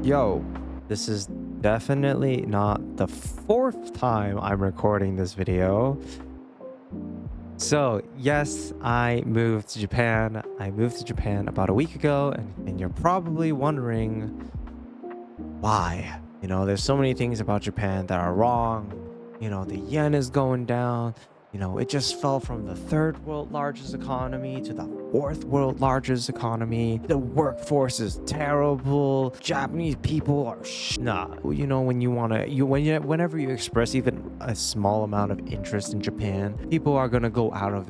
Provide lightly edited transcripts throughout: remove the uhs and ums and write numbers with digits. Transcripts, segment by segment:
Yo, this is definitely not the fourth time I'm recording this video. So, yes, I moved to Japan. I moved to Japan about a week ago, and you're probably wondering why. There's so many things about Japan that are wrong. The yen is going down. It just fell from the third world largest economy to the fourth world largest economy. The workforce is terrible. Japanese people are nah. When you want to, whenever you express even a small amount of interest in Japan, people are gonna go out of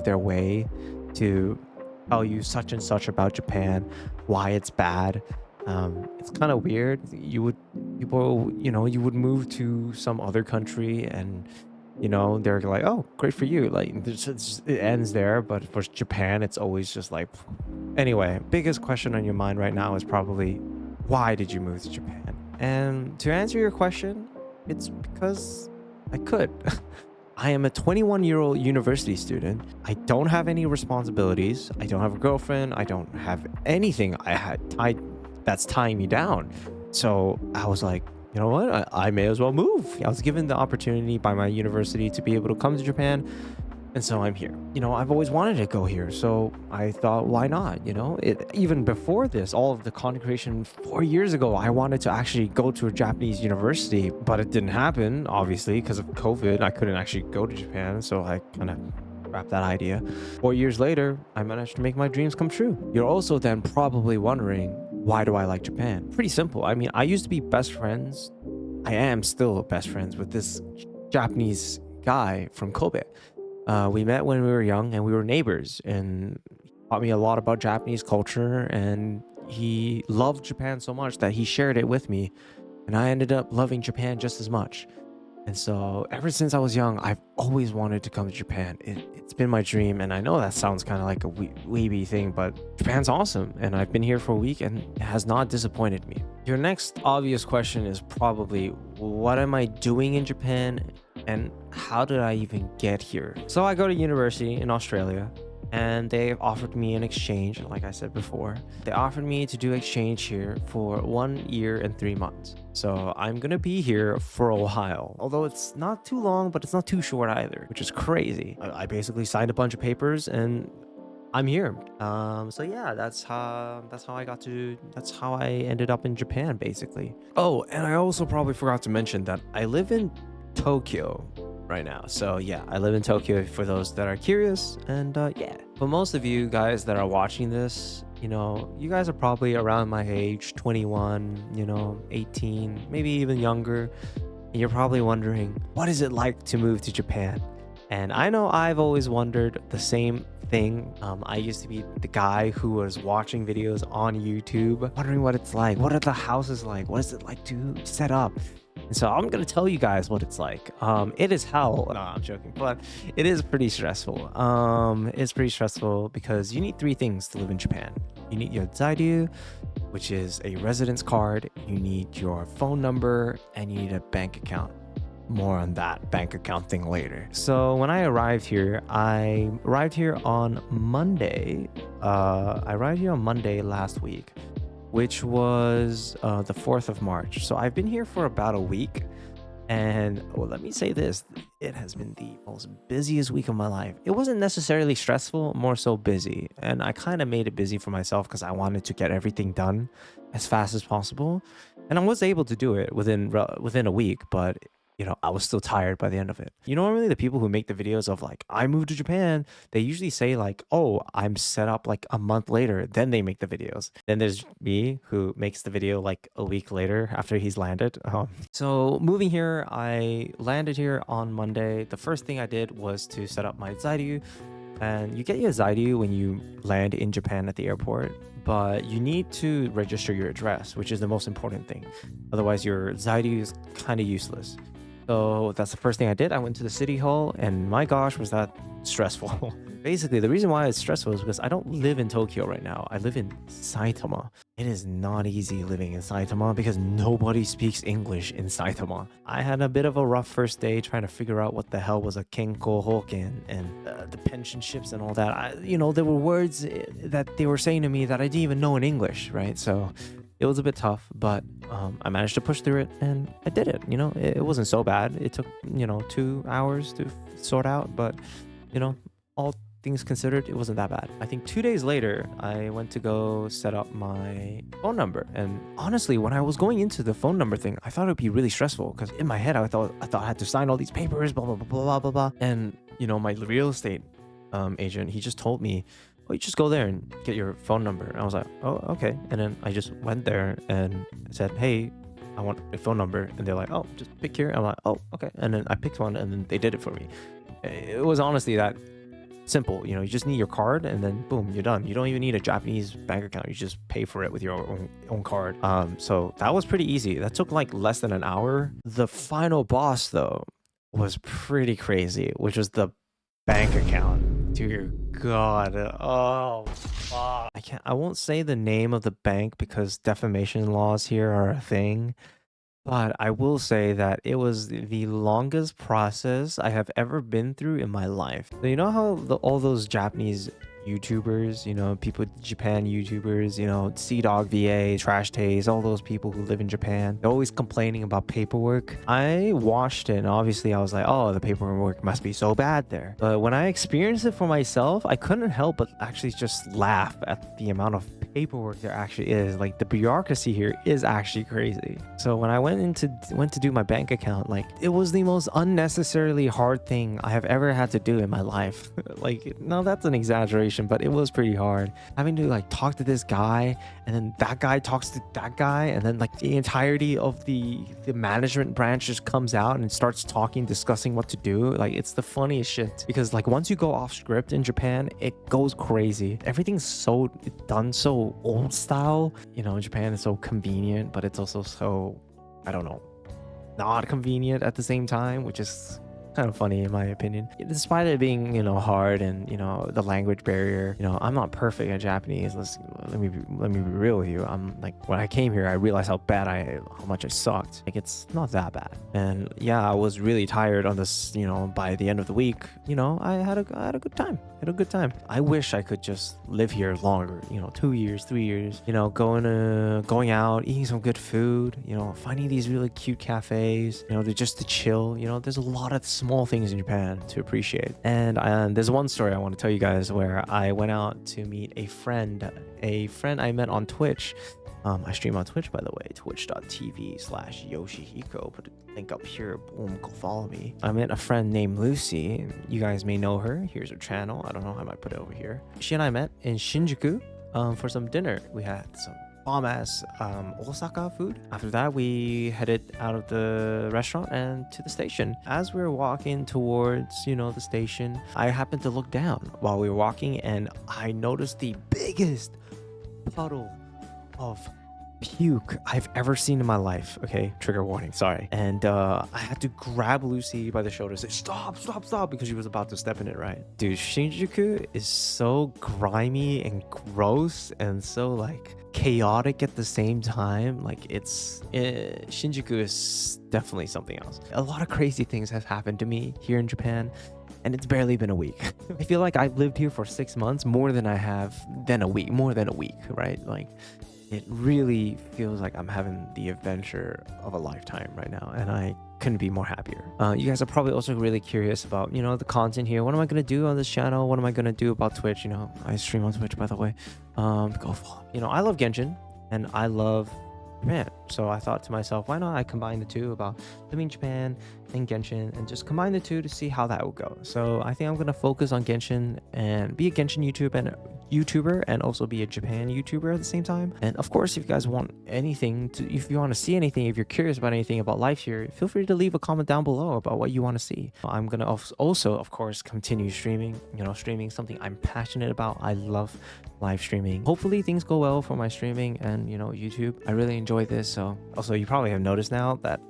their way to tell you such and such about Japan, why it's bad. It's kind of weird. You would move to some other country and they're like, oh, great for you. Like, it ends there. But for Japan, it's always just like, anyway, biggest question on your mind right now is probably, why did you move to Japan? And to answer your question, it's because I could. I am a 21-year-old university student. I don't have any responsibilities. I don't have a girlfriend. I don't have anything that's tying me down. So I was like, you know what? I may as well move. I was given the opportunity by my university to be able to come to Japan. And so I'm here. I've always wanted to go here. So I thought, why not? Even before this, all of the content creation 4 years ago, I wanted to actually go to a Japanese university, but it didn't happen, obviously, because of COVID. I couldn't actually go to Japan. So I kind of scrapped that idea. 4 years later, I managed to make my dreams come true. You're also then probably wondering, why do I like Japan? Pretty simple. I mean, I used to be best friends. I am still best friends with this Japanese guy from Kobe. We met when we were young and we were neighbors, and he taught me a lot about Japanese culture, and he loved Japan so much that he shared it with me, and I ended up loving Japan just as much. And so ever since I was young, I've always wanted to come to Japan. It's been my dream, and I know that sounds kind of like a weeby thing, but Japan's awesome, and I've been here for a week, and it has not disappointed me. Your next obvious question is probably, what am I doing in Japan, and how did I even get here? So I go to university in Australia, and they offered me an exchange. Like I said before, they offered me to do exchange here for 1 year and 3 months. So I'm gonna be here for a while, although it's not too long, but it's not too short either, which is crazy. I basically signed a bunch of papers and I'm here. So yeah, that's how I ended up in Japan, basically. Oh, and I also probably forgot to mention that I live in Tokyo right now. So yeah, I live in Tokyo for those that are curious. And yeah, for most of you guys that are watching this, you guys are probably around my age, 21, 18, maybe even younger. And you're probably wondering, what is it like to move to Japan? And I know I've always wondered the same thing. I used to be the guy who was watching videos on YouTube, wondering what it's like. What are the houses like? What is it like to set up? And so I'm gonna tell you guys what it's like. It is hell. No, I'm joking, but it is pretty stressful. It's pretty stressful because you need 3 things to live in Japan. You need your zairyu, which is a residence card. You need your phone number, and you need a bank account. More on that bank account thing later. So when I arrived here on Monday. I arrived here on Monday last week, which was the 4th of March. So I've been here for about a week. And let me say this, it has been the most busiest week of my life. It wasn't necessarily stressful, more so busy. And I kind of made it busy for myself because I wanted to get everything done as fast as possible. And I was able to do it within a week, but I was still tired by the end of it. Normally the people who make the videos of like, I moved to Japan, they usually say like, oh, I'm set up like a month later, then they make the videos. Then there's me who makes the video like a week later after he's landed. So moving here, I landed here on Monday. The first thing I did was to set up my zairyu. And you get your zairyu when you land in Japan at the airport, but you need to register your address, which is the most important thing. Otherwise, your zairyu is kind of useless. So that's the first thing I did. I went to the city hall, and my gosh, was that stressful. Basically, the reason why it's stressful is because I don't live in Tokyo right now. I live in Saitama. It is not easy living in Saitama because nobody speaks English in Saitama. I had a bit of a rough first day trying to figure out what the hell was a kenko hoken and the pension ships and all that. There were words that they were saying to me that I didn't even know in English, right? So It was a bit tough, but I managed to push through it and I did it. It wasn't so bad. It took 2 hours to sort out, but all things considered, it wasn't that bad. I think 2 days later, I went to go set up my phone number. And honestly, when I was going into the phone number thing, I thought it would be really stressful because in my head, I thought I had to sign all these papers, blah, blah, blah, blah, blah, blah, blah. And, my real estate agent, he just told me, oh, you just go there and get your phone number. And I was like, oh, okay. And then I just went there and said, hey, I want a phone number. And they're like, oh, just pick here. I'm like, oh, okay. And then I picked one and then they did it for me. It was honestly that simple. You just need your card and then boom, you're done. You don't even need a Japanese bank account. You just pay for it with your own card. So that was pretty easy. That took like less than an hour. The final boss though was pretty crazy, which was the bank account. Dear God. Oh, fuck. I won't say the name of the bank because defamation laws here are a thing. But I will say that it was the longest process I have ever been through in my life. So you know how all those Japanese YouTubers, people, Japan YouTubers, Sea Dog VA, Trash Taste, all those people who live in Japan, they're always complaining about paperwork. I watched it and obviously I was like, oh, the paperwork must be so bad there. But when I experienced it for myself, I couldn't help but actually just laugh at the amount of paperwork there actually is. Like the bureaucracy here is actually crazy. So when I went to do my bank account, like it was the most unnecessarily hard thing I have ever had to do in my life. Like, no, that's an exaggeration, but it was pretty hard. Having to like talk to this guy and then that guy talks to that guy and then like the entirety of the management branch just comes out and starts talking, discussing what to do. Like it's the funniest shit because like once you go off script in Japan, it goes crazy. Everything's so done so old style. In Japan it's so convenient, but it's also so, I don't know, not convenient at the same time, which is kind of funny in my opinion. Despite it being hard and the language barrier, I'm not perfect at Japanese. Let me be real with you. I'm like, when I came here I realized how much I sucked. Like it's not that bad. And yeah, I was really tired on this. By the end of the week, I had a good time. I wish I could just live here longer, 2 years, 3 years, going out, eating some good food, finding these really cute cafes, just to chill. There's a lot of small things in Japan to appreciate. And there's one story I want to tell you guys where I went out to meet a friend I met on Twitch. I stream on Twitch, by the way, twitch.tv/Yoshihiko. Put a link up here. Boom, go follow me. I met a friend named Lucy. You guys may know her. Here's her channel. I don't know. I might put it over here. She and I met in Shinjuku for some dinner. We had some bomb-ass Osaka food. After that, we headed out of the restaurant and to the station. As we were walking towards, the station, I happened to look down while we were walking and I noticed the biggest puddle of puke I've ever seen in my life. Okay, trigger warning, sorry. And I had to grab Lucy by the shoulder, say stop, because she was about to step in it, right? Dude, Shinjuku is so grimy and gross and so like chaotic at the same time. Like Shinjuku is definitely something else. A lot of crazy things have happened to me here in Japan and it's barely been a week. I feel like I've lived here for 6 months more than a week, right? Like it really feels like I'm having the adventure of a lifetime right now, and I couldn't be more happier. You guys are probably also really curious about, the content here. What am I going to do on this channel? What am I going to do about Twitch? I stream on Twitch, by the way. Go follow. I love Genshin, and I love Japan. So I thought to myself, why not I combine the two about living in Japan and Genshin and just combine the two to see how that will go. So I think I'm going to focus on Genshin and be a Genshin YouTuber and also be a Japan YouTuber at the same time. And of course, if you guys want anything if you want to see anything, if you're curious about anything about life here, feel free to leave a comment down below about what you want to see. I'm going to also, of course, continue streaming, streaming something I'm passionate about. I love live streaming. Hopefully things go well for my streaming and, YouTube. I really enjoy this. So also you probably have noticed now that,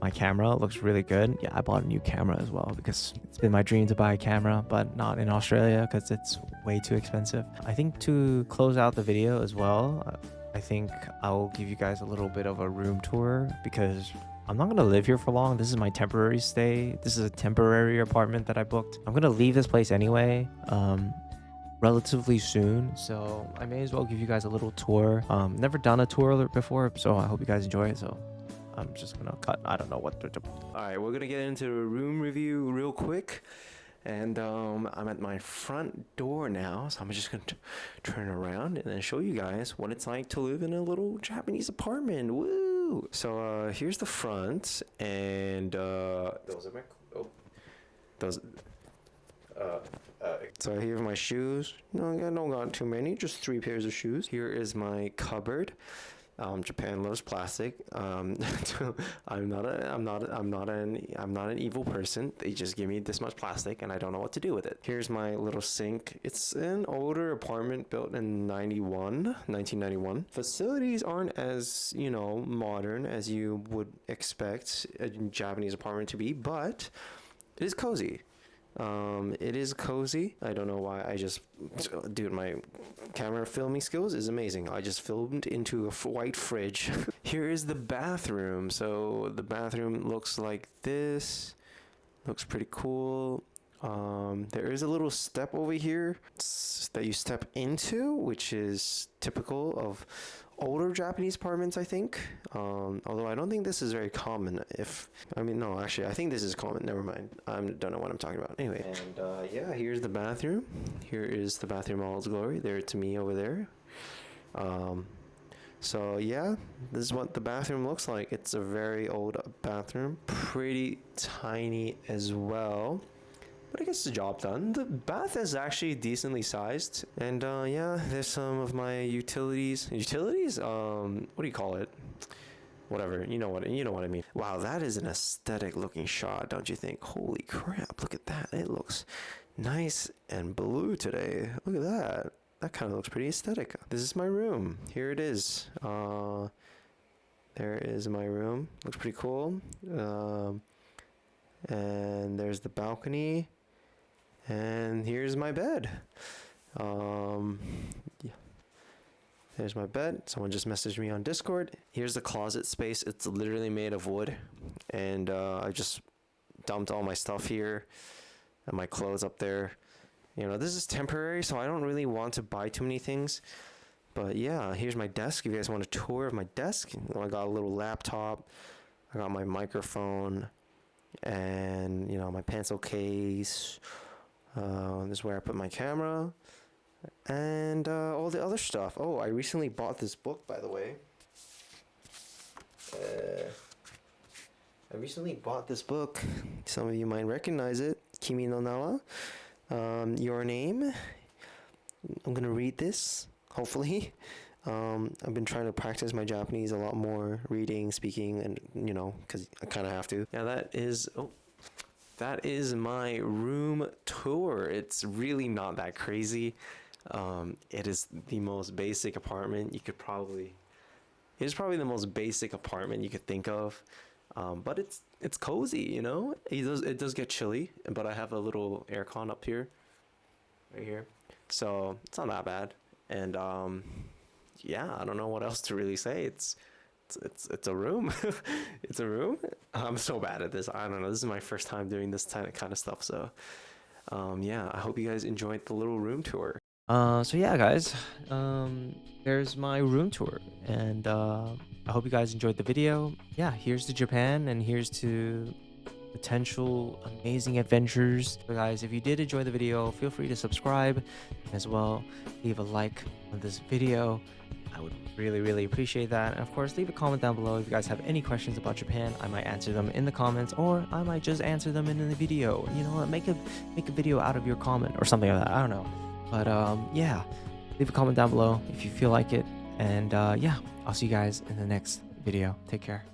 my camera looks really good. Yeah, I bought a new camera as well because it's been my dream to buy a camera, but not in Australia because it's way too expensive. I think to close out the video as well, I think I'll give you guys a little bit of a room tour because I'm not going to live here for long. This is my temporary stay. This is a temporary apartment that I booked. I'm going to leave this place anyway. relatively soon, so I may as well give you guys a little tour. Never done a tour before, so I hope you guys enjoy it. So I'm just gonna cut. I don't know what to do. All right, we're gonna get into a room review real quick. And I'm at my front door now, so I'm just gonna turn around and then show you guys what it's like to live in a little Japanese apartment. Woo! So here's the front, and those are my those. So here are my shoes. No, I don't got too many, just 3 pairs of shoes. Here is my cupboard. Japan loves plastic. I'm not an evil person. They just give me this much plastic, and I don't know what to do with it. Here's my little sink. It's an older apartment built in 1991. Facilities aren't as, you know, modern as you would expect a Japanese apartment to be, but it is cozy. It is cozy. I don't know why. Dude, my camera filming skills is amazing. I just filmed into a white fridge. Here is the bathroom. So the bathroom looks like this. Looks pretty cool. There is a little step over here that you step into, which is typical of older Japanese apartments, I think. Although I don't think this is very common. No, actually, I think this is common. Never mind. I don't know what I'm talking about. Anyway, and yeah, here's the bathroom. Here is the bathroom all its glory. There to me over there. So yeah, this is what the bathroom looks like. It's a very old bathroom, pretty tiny as well. But it gets the job done. The bath is actually decently sized. And yeah, there's some of my utilities. Utilities? What do you call it? Whatever. You know what I mean. Wow, that is an aesthetic looking shot, don't you think? Holy crap, look at that. It looks nice and blue today. Look at that. That kind of looks pretty aesthetic. This is my room. Here it is. There is my room. Looks pretty cool. And there's the balcony. And here's my bed. Yeah. There's my bed. Someone just messaged me on Discord. Here's the closet space. It's literally made of wood. And I just dumped all my stuff here and my clothes up there. You know, this is temporary, so I don't really want to buy too many things. But yeah, here's my desk. If you guys want a tour of my desk, I got a little laptop. I got my microphone. And, you know, my pencil case. This is where I put my camera. And all the other stuff. Oh, I recently bought this book, by the way. I recently bought this book. Some of you might recognize it. Kimi no Nawa. Your Name. I'm going to read this, hopefully. I've been trying to practice my Japanese a lot more, reading, speaking, and, you know, because I kind of have to. Yeah, that is my room tour. It's really not that crazy. It is the most basic apartment you could probably... It's probably the most basic apartment you could think of. But it's cozy, you know? It does get chilly, but I have a little aircon up here. Right here. So, it's not that bad. And, yeah, I don't know what else to really say. It's a room. It's a room. I'm so bad at this. I don't know. This is my first time doing this kind of stuff. So, yeah, I hope you guys enjoyed the little room tour. So yeah, guys, there's my room tour, and I hope you guys enjoyed the video. Yeah, here's to Japan, and here's to potential amazing adventures. So guys, if you did enjoy the video, feel free to subscribe, as well leave a like on this video. I would really appreciate that. And of course, leave a comment down below if you guys have any questions about Japan. I might answer them in the comments, or I might just answer them in the video. You know, make a video out of your comment or something like that. I don't know. But yeah, leave a comment down below if you feel like it. And yeah, I'll see you guys in the next video. Take care.